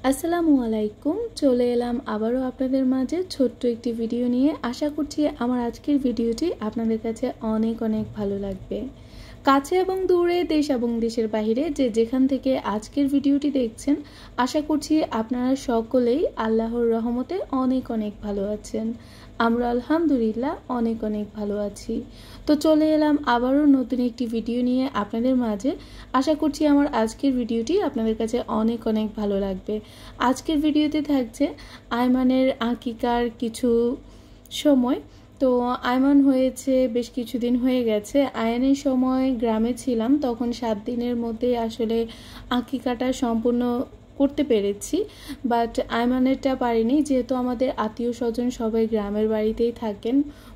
আসসালামু আলাইকুম। চলে এলাম আবারও আপনাদের মাঝে ছোট্ট একটি ভিডিও নিয়ে। আশা করছি আমার আজকের ভিডিওটি আপনাদের কাছে অনেক অনেক ভালো লাগবে। কাছে এবং দূরে, দেশ এবং দেশের বাইরে যে যেখান থেকে আজকের ভিডিওটি দেখছেন, আশা করছি আপনারা সকলেই আল্লাহর রহমতে অনেক অনেক ভালো আছেন। আমরা আলহামদুলিল্লাহ অনেক অনেক ভালো আছি। তো চলে এলাম আবারও নতুন একটি ভিডিও নিয়ে আপনাদের মাঝে। আশা করছি আমার আজকের ভিডিওটি আপনাদের কাছে অনেক অনেক ভালো লাগবে। আজকের ভিডিওতে থাকছে আয়মানের আকিকার কিছু সময়। তো আয়মান হয়েছে বেশ কিছুদিন হয়ে গেছে। আয়ানের সময় গ্রামে ছিলাম, তখন 7 দিনের মধ্যে আসলে আকিকাটা সম্পূর্ণ করতে পেরেছি, বাট আয়মানেরটা পারিনি, যেহেতু আমাদের আত্মীয় স্বজন সবাই গ্রামের বাড়িতেই থাকেন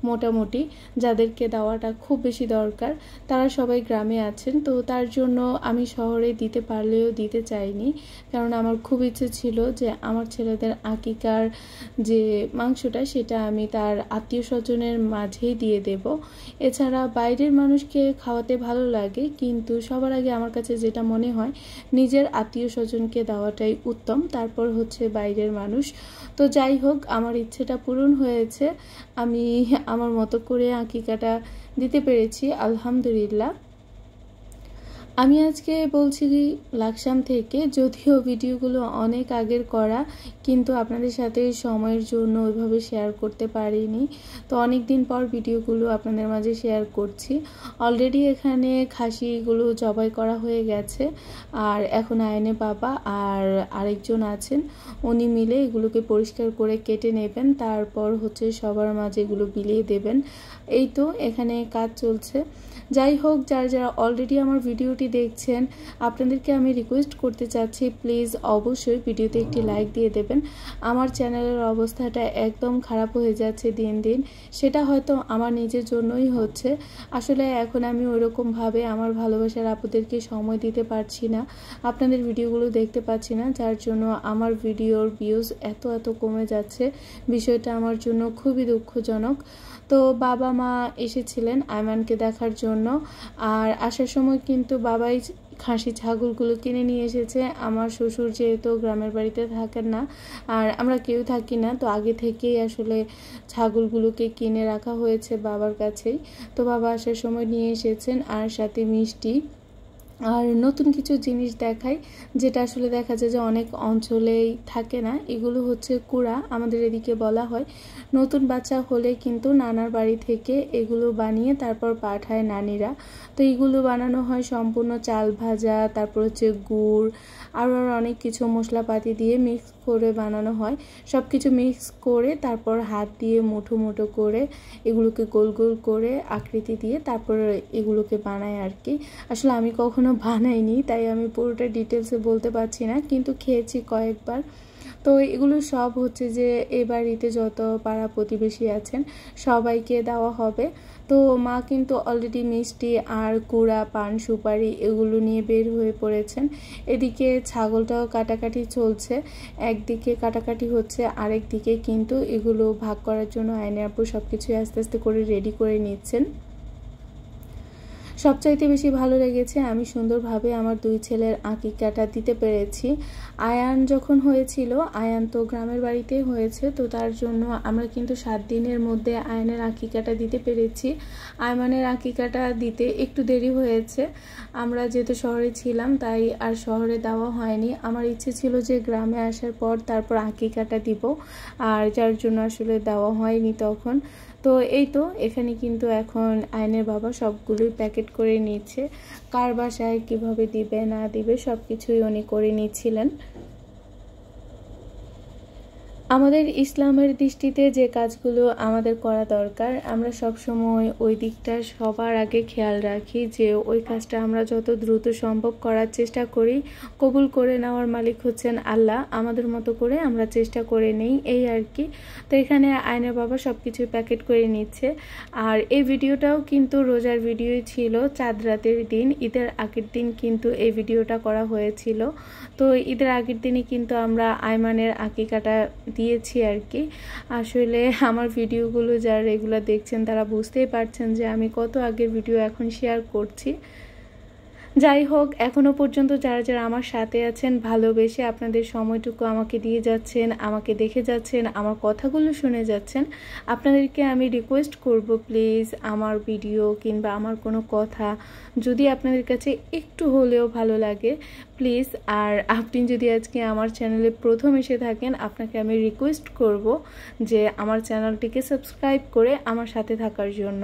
মোটামুটি, যাদেরকে দেওয়াটা খুব বেশি দরকার তারা সবাই গ্রামে আছেন। তো তার জন্য আমি শহরে দিতে পারলেও দিতে চাইনি, কারণ আমার খুব ইচ্ছে ছিল যে আমার ছেলেদের আকিকার যে মাংসটা সেটা আমি তার আত্মীয় স্বজনের মাঝেই দিয়ে দেব। এছাড়া বাইরের মানুষকে খাওয়াতে ভালো লাগে, কিন্তু সবার আগে আমার কাছে যেটা মনে হয় নিজের আত্মীয় স্বজনকে দেওয়াটাই উত্তম, তারপর হচ্ছে বাইরের মানুষ। তো যাই হোক, আমার ইচ্ছেটা পূরণ হয়েছে। আমি আমার মতো করে আকিকাটা দিতে পেরেছি আলহামদুলিল্লাহ। আমি আজকে বলছি লাকসাম থেকে, যদিও ভিডিওগুলো অনেক আগের করা, কিন্তু আপনাদের সাথে সময়ের জন্য ওইভাবে শেয়ার করতে পারিনি। তো অনেক দিন পর ভিডিওগুলো আপনাদের মাঝে শেয়ার করছি। অলরেডি এখানে খাসিগুলো জবাই করা হয়ে গেছে, আর এখন আয়নে বাবা আর আরেকজন আছেন, উনি মিলে এগুলোকে পরিষ্কার করে কেটে নেবেন, তারপর হচ্ছে সবার মাঝে এগুলো বিলিয়ে দেবেন। এই তো এখানে কাজ চলছে। যাই হোক, যারা অলরেডি আমার ভিডিওটি দেখছেন, আপনাদেরকে আমি রিকোয়েস্ট করতে চাচ্ছি, প্লিজ অবশ্যই ভিডিওতে একটি লাইক দিয়ে দেবেন। আমার চ্যানেলের অবস্থাটা একদম খারাপ হয়ে যাচ্ছে দিন দিন, সেটা হয়তো আমার নিজের জন্যই হচ্ছে। আসলে এখন আমি ওইরকমভাবে আমার ভালোবাসার আপুদেরকে সময় দিতে পারছি না, আপনাদের ভিডিওগুলো দেখতে পাচ্ছি না, যার জন্য আমার ভিডিওর ভিউজ এত কমে যাচ্ছে। বিষয়টা আমার জন্য খুবই দুঃখজনক। তো বাবা মা এসেছিলেন আয়মানকে দেখার জন্য, আর আসার সময় কিন্তু বাবাই খাসি ছাগলগুলো কিনে নিয়ে এসেছে। আমার শ্বশুর যেহেতু গ্রামের বাড়িতে থাকেন না, আর আমরা কেউ থাকি না, তো আগে থেকেই আসলে ছাগলগুলোকে কিনে রাখা হয়েছে বাবার কাছেই। তো বাবা আসার সময় নিয়ে এসেছেন, আর সাথে মিষ্টি আর নতুন কিছু জিনিস দেখাই, যেটা আসলে দেখা যায় যে অনেক অঞ্চলেই থাকে না। এগুলো হচ্ছে কুড়া, আমাদের এদিকে বলা হয়। নতুন বাচ্চা হলে কিন্তু নানার বাড়ি থেকে এগুলো বানিয়ে তারপর পাঠায় নানিরা। তো এগুলো বানানো হয় সম্পূর্ণ চাল ভাজা, তারপর হচ্ছে গুড় আর অনেক কিছু মশলাপাতি দিয়ে মিক্স করে বানানো হয়। সব কিছু মিক্স করে তারপর হাত দিয়ে মুঠো মুঠো করে এগুলোকে গোল গোল করে আকৃতি দিয়ে তারপর এগুলোকে বানায় আর কি। আসলে আমি কখনো বানাইনি, তাই আমি পুরোটা ডিটেলসে বলতে পারছি না, কিন্তু খেয়েছি কয়েকবার। তো এগুলো সব হচ্ছে যে এ বাড়িতে যত পাড়া প্রতিবেশী আছেন সবাইকে দেওয়া হবে। তো মা কিন্তু অলরেডি মিষ্টি আর কুড়া, পান, সুপারি এগুলো নিয়ে বের হয়ে পড়েছেন। এদিকে ছাগলটাও কাটাকাটি চলছে, একদিকে কাটাকাটি হচ্ছে, আরেক দিকে কিন্তু এগুলো ভাগ করার জন্য আয়নের আপু সব কিছুই আস্তে আস্তে করে রেডি করে নিচ্ছেন। সবচাইতে বেশি ভালো লেগেছে আমি সুন্দরভাবে আমার 2 ছেলের আকিকাটা দিতে পেরেছি। আয়ান যখন হয়েছিল, আয়ান তো গ্রামের বাড়িতে হয়েছে, তো তার জন্য আমরা কিন্তু 7 দিনের মধ্যে আয়ানের আকিকাটা দিতে পেরেছি। আয়মানের আকিকাটা দিতে একটু দেরি হয়েছে, আমরা যেহেতু শহরে ছিলাম তাই আর শহরে দেওয়া হয়নি। আমার ইচ্ছে ছিল যে গ্রামে আসার পর তারপর আকিকাটা দিব, আর যার জন্য আসলে দেওয়া হয়নি তখন। তো এই তো এখানে কিন্তু এখন আয়নের বাবা সবগুলোই প্যাকেট করে নিচ্ছে, কার বাসায় কীভাবে দিবে না দিবে সব কিছুই উনি করে নিচ্ছিলেন। আমাদের ইসলামের দৃষ্টিতে যে কাজগুলো আমাদের করা দরকার, আমরা সব সময় ওই দিকটা সবার আগে খেয়াল রাখি, যে ওই কাজটা আমরা যত দ্রুত সম্ভব করার চেষ্টা করি। কবুল করে নেওয়ার মালিক হচ্ছেন আল্লাহ, আমাদের মতো করে আমরা চেষ্টা করে নেই, এই আর কি। তো এখানে আয়নের বাবা সব কিছু প্যাকেট করে নিচ্ছে। আর এই ভিডিওটাও কিন্তু রোজার ভিডিওই ছিল, চাঁদ রাতের দিন, ঈদের আগের দিন কিন্তু এই ভিডিওটা করা হয়েছিল। তো ঈদের আগের দিনই কিন্তু আমরা আয়মানের আকিকাটা দিয়েছি আর কি। আসলে আমার ভিডিওগুলো যারা রেগুলার দেখছেন তারা বুঝতেই পারছেন যে আমি কত আগের ভিডিও এখন শেয়ার করছি। যাই হোক, এখনও পর্যন্ত যারা যারা আমার সাথে আছেন, ভালোবেসে আপনাদের সময়টুকু আমাকে দিয়ে যাচ্ছেন, আমাকে দেখে যাচ্ছেন, আমার কথাগুলো শুনে যাচ্ছেন, আপনাদেরকে আমি রিকোয়েস্ট করব, প্লিজ আমার ভিডিও কিংবা আমার কোনো কথা যদি আপনাদের কাছে একটু হলেও ভালো লাগে, প্লিজ। আর আপনি যদি আজকে আমার চ্যানেলে প্রথম এসে থাকেন, আপনাকে আমি রিকোয়েস্ট করব যে আমার চ্যানেলটিকে সাবস্ক্রাইব করে আমার সাথে থাকার জন্য।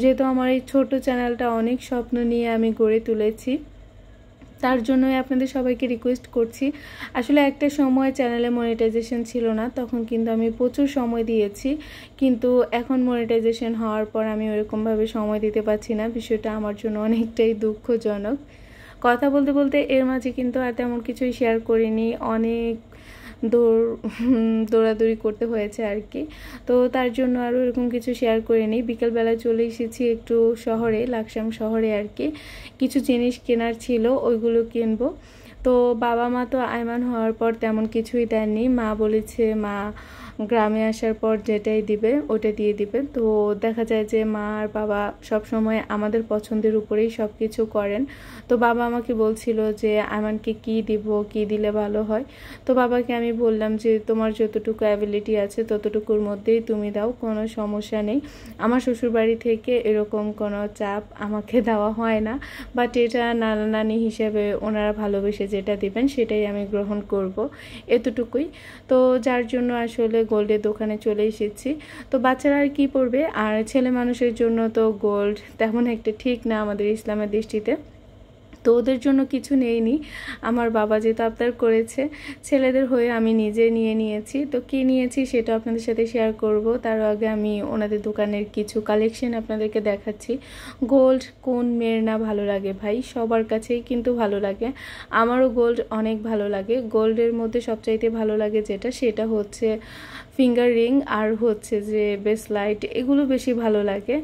যেহেতু আমার এই ছোট চ্যানেলটা অনেক স্বপ্ন নিয়ে আমি গড়ে তুলেছি, তার জন্যই আপনাদের সবাইকে রিকোয়েস্ট করছি। আসলে একটা সময় চ্যানেলে মনিটাইজেশন ছিল না, তখন কিন্তু আমি প্রচুর সময় দিয়েছি, কিন্তু এখন মনিটাইজেশন হওয়ার পর আমি ওরকমভাবে সময় দিতে পারছি না। বিষয়টা আমার জন্য অনেকটাই দুঃখজনক। কথা বলতে বলতে এর মাঝে কিন্তু আর তেমন কিছুই শেয়ার করিনি, অনেক দৌড়াদৌড়ি করতে হয়েছে আর কি। তো তার জন্য আরও এরকম কিছু শেয়ার করিনি। বিকেলবেলা চলে এসেছি একটু শহরে, লাকসাম শহরে আর কি। কিছু জিনিস কেনার ছিল, ওইগুলো কিনবো। তো বাবা মা তো আয়মান হওয়ার পর তেমন কিছুই দেননি। মা বলেছে মা গ্রামে আসার পর যেটাই দিবে ওটা দিয়ে দিবে। তো দেখা যায় যে মা আর বাবা সব সময় আমাদের পছন্দের উপরেই সব কিছু করেন। তো বাবা আমাকে বলছিল যে আয়মানকে কি দিব, কি দিলে ভালো হয়। তো বাবাকে আমি বললাম যে তোমার যতটুকু অ্যাবিলিটি আছে ততটুকুর মধ্যেই তুমি দাও, কোনো সমস্যা নেই। আমার শ্বশুরবাড়ি থেকে এরকম কোনো চাপ আমাকে দেওয়া হয় না, বাট এটা নানা নানি হিসেবে ওনারা ভালোবেসে যেটা দিবেন সেটাই আমি গ্রহণ করব, এতটুকুই। তো যার জন্য আসলে গোল্ডের দোকানে চলে এসেছি। তো বাচ্চারা আর কি পরবে, আর ছেলে মানুষের জন্য তো গোল্ড তেমন একটা ঠিক না আমাদের ইসলামের দৃষ্টিতে। তো ওদের জন্য কিছু নেইনি, আমার বাবা যেহেতু আবদার করেছে, ছেলেদের হয়ে আমি নিজে নিয়ে নিয়েছি। তো কি নিয়েছি সেটা আপনাদের সাথে শেয়ার করব। তার আগে আমি ওনাদের দোকানের কিছু কালেকশন আপনাদেরকে দেখাচ্ছি। গোল্ড কোন মেয়ের না ভালো লাগে ভাই, সবার কাছেই কিন্তু ভালো লাগে। আমারও গোল্ড অনেক ভালো লাগে। গোল্ডের মধ্যে সবচাইতে ভালো লাগে যেটা, সেটা হচ্ছে ফিঙ্গার রিং আর হচ্ছে যে ব্রেসলাইট, এগুলো বেশি ভালো লাগে।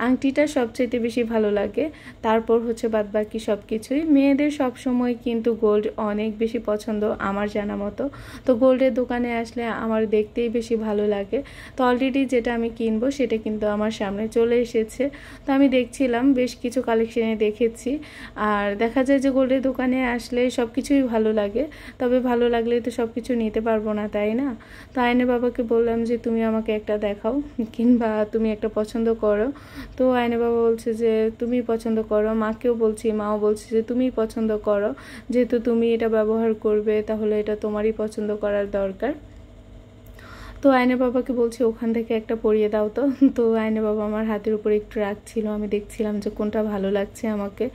আংটিটা সবচাইতে বেশি ভালো লাগে, তারপর হচ্ছে বাদবাকি সব কিছুই। মেয়েদের সব সময় কিন্তু গোল্ড অনেক বেশি পছন্দ আমার জানা মতো। তো গোল্ডের দোকানে আসলে আমার দেখতেই বেশি ভালো লাগে। তো অলরেডি যেটা আমি কিনবো সেটা কিন্তু আমার সামনে চলে এসেছে। তো আমি দেখছিলাম, বেশ কিছু কালেকশনে দেখেছি। আর দেখা যায় যে গোল্ডের দোকানে আসলে সব কিছুই ভালো লাগে, তবে ভালো লাগলে তো সব কিছু নিতে পারবো না, তাই না? তো আয়নে বাবাকে বললাম যে তুমি আমাকে একটা দেখাও কিংবা তুমি একটা পছন্দ করো। তো আয়নে বাবা বলছে যে তুমি পছন্দ করো। মাকেও বলছি, মাও বলছে যে তুমি পছন্দ করো, যেহেতু তুমি এটা ব্যবহার করবে তাহলে এটা তোমারই পছন্দ করার দরকার। তো আয়নে বাবাকে বলছি ওখান থেকে একটা পরিয়ে দাও তো। তো আয়নে বাবা আমার হাতের উপরে একটু রাখছিল, আমি দেখছিলাম যে কোনটা ভালো লাগছে আমাকে।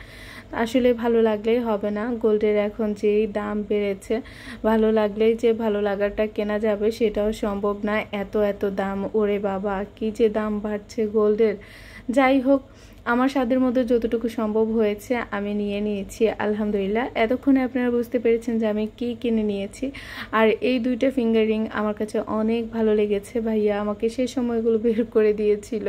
আসলে ভালো লাগলেই হবে না, গোল্ডের এখন যেই দাম বেড়েছে, ভালো লাগলেই যে ভালো লাগাটা কেনা যাবে সেটাও সম্ভব না। এত এত দাম, ওরে বাবা কি যে দাম বাড়ছে গোল্ডের। যাই হোক, আমার স্বাদের মধ্যে যতটুকু সম্ভব হয়েছে আমি নিয়ে নিয়েছি আলহামদুলিল্লাহ। এতক্ষণে আপনারা বুঝতে পেরেছেন যে আমি কি কিনে নিয়েছি। আর এই দুইটা ফিঙ্গার রিং আমার কাছে অনেক ভালো লেগেছে। ভাইয়া আমাকে সেই সময়গুলো বের করে দিয়েছিল,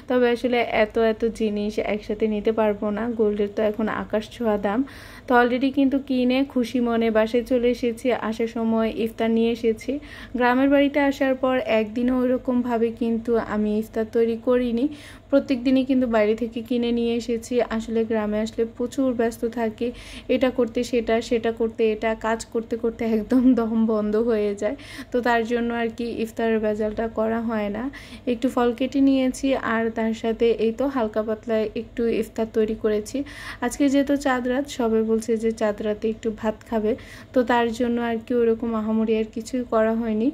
তবে আসলে এত এত জিনিস একসাথে নিতে পারবো না, গোল্ডের তো এখন আকাশ ছোঁয়া দাম। তো অলরেডি কিন্তু কিনে খুশি মনে বাসায় চলে এসেছি। আসার সময় ইফতার নিয়ে এসেছি। গ্রামের বাড়িতে আসার পর একদিনও ওইরকমভাবে কিন্তু আমি ইফতার তৈরি করিনি, প্রত্যেক দিনই কিন্তু বাইরে থেকে কিনে নিয়ে এসেছি। আসলে গ্রামে আসলে প্রচুর ব্যস্ত থাকি, এটা করতে সেটা, সেটা করতে এটা, কাজ করতে করতে একদম দম বন্ধ হয়ে যায়। তো তার জন্য আর কি ইফতারের ভেজালটা করা হয় না। একটু ফল কেটে নিয়েছি আর তার সাথে এই তো হালকা পাতলা একটু ইফতার তৈরি করেছি। আজকে যেহেতু চাঁদ রাত, সবাই বলছে যে চাঁদ রাতে একটু ভাত খাবে, তো তার জন্য আর কি ওরকম আহামরি আর কিছুই করা হয়নি।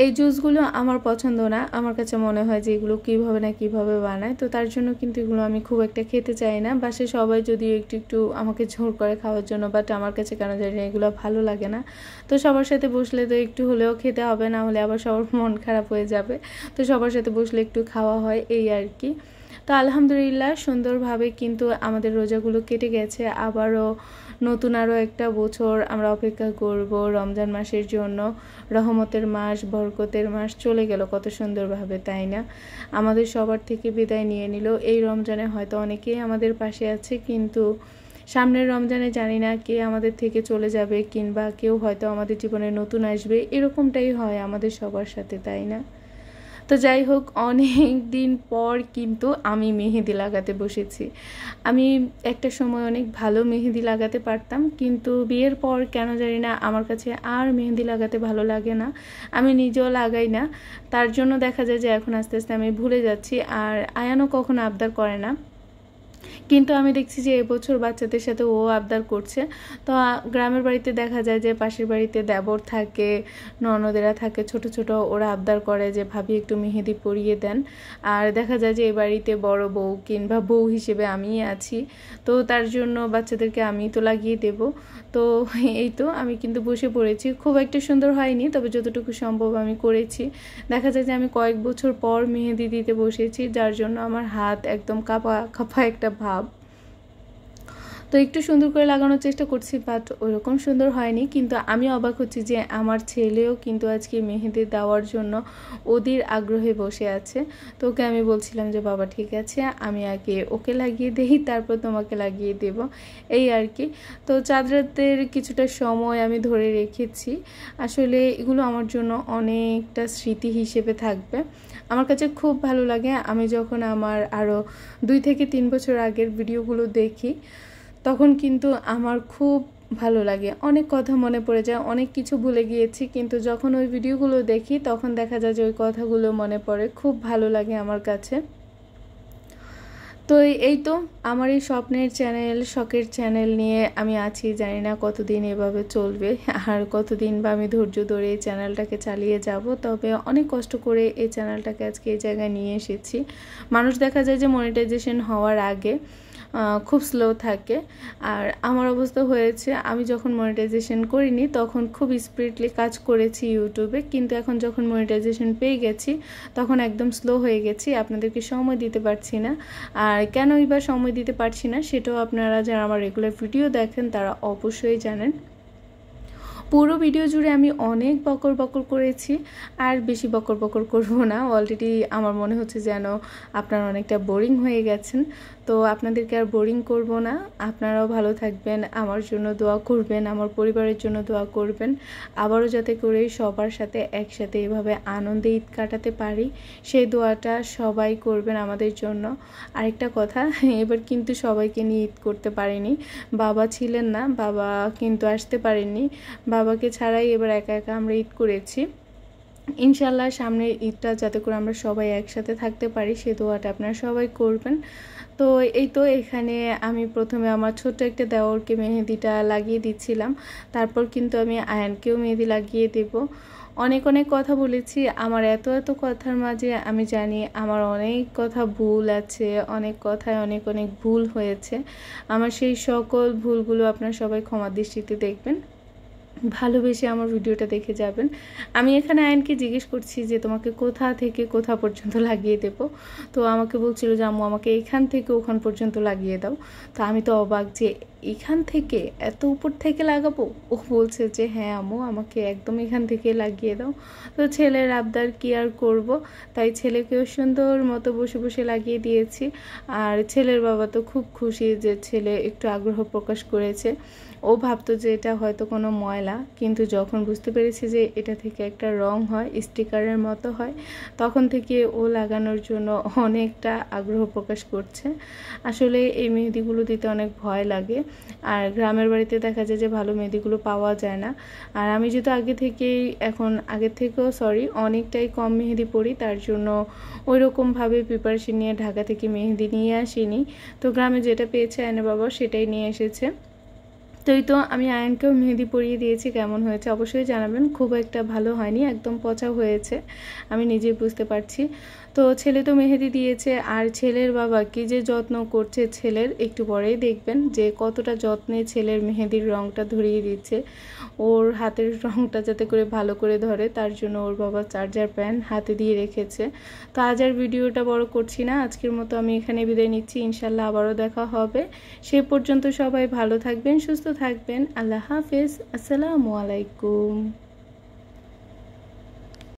এই জুসগুলো আমার পছন্দ না, আমার কাছে মনে হয় যে এগুলো কীভাবে না কীভাবে বানায়, তো তার জন্য কিন্তু এগুলো আমি খুব একটা খেতে চাই না। বাসে সবাই যদিও একটু একটু আমাকে জোর করে খাওয়ার জন্য, বাট আমার কাছে কেন জানি না এগুলো ভালো লাগে না। তো সবার সাথে বসলে তো একটু হলেও খেতে হবে, না হলে আবার সবার মন খারাপ হয়ে যাবে। তো সবার সাথে বসলে একটু খাওয়া হয়, এই আর কি। তো আলহামদুলিল্লাহ সুন্দরভাবে কিন্তু আমাদের রোজাগুলো কেটে গেছে। আবারও নতুন আরও একটা বছর আমরা অপেক্ষা করব রমজান মাসের জন্য। রহমতের মাস, বরকতের মাস চলে গেল কত সুন্দরভাবে, তাই না? আমাদের সবার থেকে বিদায় নিয়ে নিল। এই রমজানে হয়তো অনেকেই আমাদের পাশে আছে, কিন্তু সামনের রমজানে জানি না কে আমাদের থেকে চলে যাবে, কিংবা কেউ হয়তো আমাদের জীবনে নতুন আসবে, এরকমটাই হয় আমাদের সবার সাথে, তাই না? তো যাই হোক, অনেক দিন পর কিন্তু আমি মেহেদি লাগাতে বসেছি। আমি একটা সময় অনেক ভালো মেহেদি লাগাতে পারতাম, কিন্তু বিয়ের পর কেন জানি না আমার কাছে আর মেহেদি লাগাতে ভালো লাগে না, আমি নিজেও লাগাই না। তার জন্য দেখা যায় যে এখন আস্তে আস্তে আমি ভুলে যাচ্ছি। আর আয়ানও কখনো আবদার করে না, কিন্তু আমি দেখছি যে এবছর বাচ্চাদের সাথে ও আবদার করছে। তো গ্রামের বাড়িতে দেখা যায় যে পাশের বাড়িতে দেবর থাকে, ননদেরা থাকে, ছোট ছোট, ওরা আবদার করে যে ভাবি একটু মেহেদি পরিয়ে দেন। আর দেখা যায় যে এই বাড়িতে বড় বউ কিংবা বউ হিসেবে আমিই আছি, তো তার জন্য বাচ্চাদেরকে আমি তো লাগিয়ে দেব। তো এই তো আমি কিন্তু বসে পড়েছি। খুব একটা সুন্দর হয়নি, তবে যতটুকু সম্ভব আমি করেছি। দেখা যায় যে আমি কয়েক বছর পর মেহেদি দিতে বসেছি, যার জন্য আমার হাত একদম কাঁপা কাঁপা একটা ভাব। তো একটু সুন্দর করে লাগানোর চেষ্টা করছি, বাট ওইরকম সুন্দর হয়নি। কিন্তু আমি অবাক হচ্ছি যে আমার ছেলেও কিন্তু আজকে মেহেদি দেওয়ার জন্য ওদের আগ্রহে বসে আছে। তো ওকে আমি বলছিলাম যে বাবা ঠিক আছে, আমি আগে ওকে লাগিয়ে দেই, তারপর তোমাকে লাগিয়ে দেব, এই আর কি। তো চাঁদ রাতের কিছুটা সময় আমি ধরে রেখেছি। আসলে এগুলো আমার জন্য অনেকটা স্মৃতি হিসেবে থাকবে। আমার কাছে খুব ভালো লাগে। আমি যখন আমার আরও 2 থেকে 3 বছর আগের ভিডিওগুলো দেখি, তখন কিন্তু আমার খুব ভালো লাগে, অনেক কথা মনে পড়ে যায়, অনেক কিছু ভুলে গিয়েছি, কিন্তু যখন ওই ভিডিওগুলো দেখি তখন দেখা যায় যে ওই কথাগুলো মনে পড়ে, খুব ভালো লাগে আমার কাছে। তো এই তো আমার এই স্বপ্নের চ্যানেল, শখের চ্যানেল নিয়ে আমি আছি। জানি না কতদিন এভাবে চলবে আর কতদিন বা আমি ধৈর্য ধরে এই চ্যানেলটাকে চালিয়ে যাব। তবে অনেক কষ্ট করে এই চ্যানেলটাকে আজকে এই জায়গায় নিয়ে এসেছি। মানুষ দেখা যায় যে মনিটাইজেশন হওয়ার আগে খুব স্লো থাকে, আর আমার অবস্থা হয়েছে আমি যখন মনিটাইজেশন করিনি তখন খুব স্পিডলি কাজ করেছি ইউটিউবে, কিন্তু এখন যখন মনিটাইজেশন পেয়ে গেছি তখন একদম স্লো হয়ে গেছি, আপনাদেরকে সময় দিতে পারছি না। আর কেনই বা সময় দিতে পারছি না সেটাও আপনারা যারা আমার রেগুলার ভিডিও দেখেন তারা অবশ্যই জানেন। পুরো ভিডিও জুড়ে আমি অনেক বকর বকর করেছি, আর বেশি বকর বকর করবো না। অলরেডি আমার মনে হচ্ছে যেন আপনারা অনেকটা বোরিং হয়ে গেছেন, তো আপনাদেরকে আর বোরিং করব না। আপনারাও ভালো থাকবেন, আমার জন্য দোয়া করবেন, আমার পরিবারের জন্য দোয়া করবেন, আবারও যাতে করে সবার সাথে একসাথে এভাবে আনন্দে ঈদ কাটাতে পারি সেই দোয়াটা সবাই করবেন আমাদের জন্য। আরেকটা কথা, এবার কিন্তু সবাইকে নিয়ে ঈদ করতে পারিনি, বাবা ছিলেন না, বাবা কিন্তু আসতে পারেননি, বাবাকে ছাড়াই এবার একা একা আমরা ঈদ করেছি। ইনশাল্লাহ সামনের ঈদটা যাতে করে আমরা সবাই একসাথে থাকতে পারি সে দোয়াটা আপনারা সবাই করবেন। তো এই তো এখানে আমি প্রথমে আমার ছোট্ট একটা দেওরকে মেহেদিটা লাগিয়ে দিচ্ছিলাম, তারপর কিন্তু আমি আয়ানকেও মেহেদি লাগিয়ে দেব। অনেক অনেক কথা বলেছি, আমার এত এত কথার মাঝে আমি জানি আমার অনেক কথা ভুল আছে, অনেক কথায় অনেক অনেক ভুল হয়েছে। আমার সেই সকল ভুলগুলো আপনারা সবাই ক্ষমা দৃষ্টিতে দেখবেন, ভালোবেসে আমার ভিডিওটা দেখে যাবেন। আমি এখানে আয়নকে জিজ্ঞেস করছি যে তোমাকে কোথা থেকে কোথা পর্যন্ত লাগিয়ে দেব, তো আমাকে বলছিল যে আম্মু আমাকে এখান থেকে ওখান পর্যন্ত লাগিয়ে দাও। তো আমি তো অবাক যে এখান থেকে এত উপর থেকে লাগাবো। ও বলছে যে হ্যাঁ আম্মু আমাকে একদম এখান থেকে লাগিয়ে দাও। তো ছেলের আবদার কি আর করব, তাই ছেলেকেও সুন্দর মতো বসে বসে লাগিয়ে দিয়েছি। আর ছেলের বাবা তো খুব খুশি যে ছেলে একটু আগ্রহ প্রকাশ করেছে। ও ভাবতো যে এটা হয়তো কোনো ময়লা, কিন্তু যখন বুঝতে পেরেছে যে এটা থেকে একটা রং হয়, স্টিকারের মতো হয়, তখন থেকে ও লাগানোর জন্য অনেকটা আগ্রহ প্রকাশ করছে। আসলে এই মেহেদিগুলো দিতে অনেক ভয় লাগে, আর গ্রামের বাড়িতে দেখা যায় যে ভালো মেহেদিগুলো পাওয়া যায় না। আর আমি যেহেতু আগের থেকেও অনেকটাই কম মেহেদি পরি, তার জন্য ওইরকমভাবে প্রিপারেশন নিয়ে ঢাকা থেকে মেহেদি নিয়ে আসিনি। তো গ্রামে যেটা পেয়েছে আয়নের বাবা সেটাই নিয়ে এসেছে। তো এই তো আমি আয়নকেও মেহেদি পরিয়ে দিয়েছি, কেমন হয়েছে অবশ্যই জানাবেন। খুব একটা ভালো হয়নি, একদম পচা হয়েছে, আমি নিজেই বুঝতে পারছি। তো ছেলে তো মেহেদি দিয়েছে, আর ছেলের বাবা কি যে যত্ন করছে ছেলের, একটু পরেই দেখবেন যে কতটা যত্নে ছেলের মেহেদির রঙটা ধরিয়ে দিচ্ছে। ওর হাতের রঙটা যাতে করে ভালো করে ধরে তার জন্য ওর বাবা চার্জার প্যান হাতে দিয়ে রেখেছে। তো আজ আর ভিডিওটা বড় করছি না, আজকের মতো আমি এখানে বিদায় নিচ্ছি। ইনশাল্লাহ আবারও দেখা হবে, সে পর্যন্ত সবাই ভালো থাকবেন, সুস্থ থাকবেন। আল্লাহ হাফেজ, আসসালামু আলাইকুম।